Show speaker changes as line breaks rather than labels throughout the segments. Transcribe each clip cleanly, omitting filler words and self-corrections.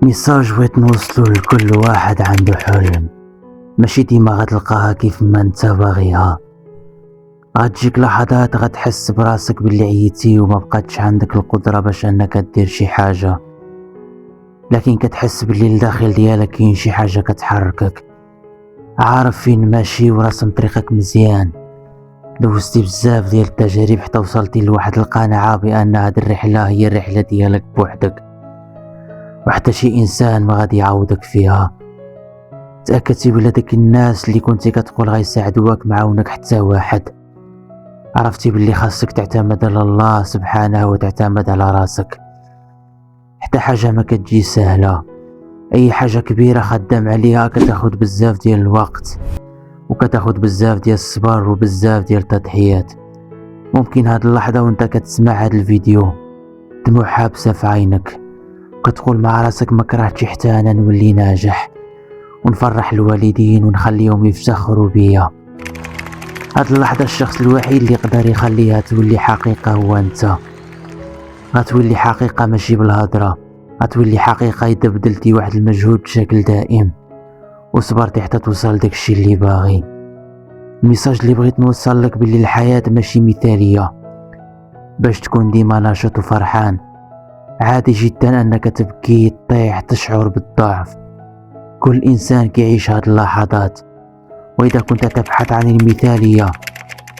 ميساج بغيت نوصلو لكل واحد عنده حلم. ماشي ديما غتلقاها كيف ما انت باغيها. غتجيك لحظات غتحس براسك باللي عييتي وما بقاتش عندك القدرة باش انك دير شي حاجة، لكن كتحس باللي لداخل ديالك كاين شي حاجة كتحركك، عارف فين ماشي وراسم طريقك مزيان. دوزتي بزاف ديال التجارب حتى وصلتي لواحد القناعة بان هاد الرحلة هي الرحلة ديالك بوحدك، وحتى شي انسان ما غادي يعوضك فيها. تأكدتي بلا داك الناس اللي كنتي كتقول غيساعدوك معاونك حتى واحد. عرفتي باللي خاصك تعتمد على الله سبحانه وتعتمد على راسك. حتى حاجة ما كتجي سهلة، اي حاجة كبيرة خدام عليها كتاخد بزاف ديال الوقت، وكتاخد بزاف ديال الصبر وبزاف ديال التضحيات. ممكن هاد اللحظة وانت كتسمع هاد الفيديو دموع حابسة في عينك، وكتقول مع راسك ما كرهتش حتى انا نولي ناجح ونفرح الوالدين ونخليهم يفتخروا بيا. هاد اللحظة الشخص الوحيد اللي يقدر يخليها تولي حقيقة هو انت. غتولي حقيقة ماشي بالهضرة، غتولي حقيقة إذا بدلتي واحد المجهود بشكل دائم وصبرتي حتى توصل داكشي اللي باغي. الميساج اللي بغيت نوصل لك باللي الحياة ماشي مثالية باش تكون ديما ناشط وفرحان. عادي جدا انك تبكي، تطيح، تشعر بالضعف. كل انسان كيعيش هاد اللحظات، واذا كنت تبحث عن المثالية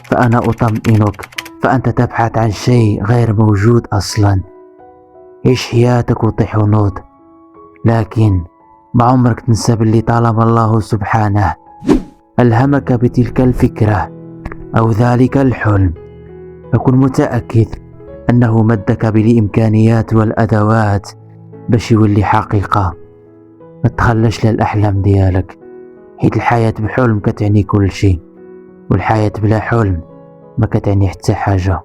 فانا اطمئنك، فانت تبحث عن شيء غير موجود اصلا. عيش حياتك وطيح ونوض، لكن ما عمرك تنسى باللي طالما الله سبحانه ألهمك بتلك الفكرة أو ذلك الحلم، فكن متأكد أنه مدك بالإمكانيات والأدوات باش يولي حقيقة. ما تخلش للأحلام ديالك، حيت الحياة بحلم كتعني كل شيء، والحياة بلا حلم ما كتعني حتى حاجة.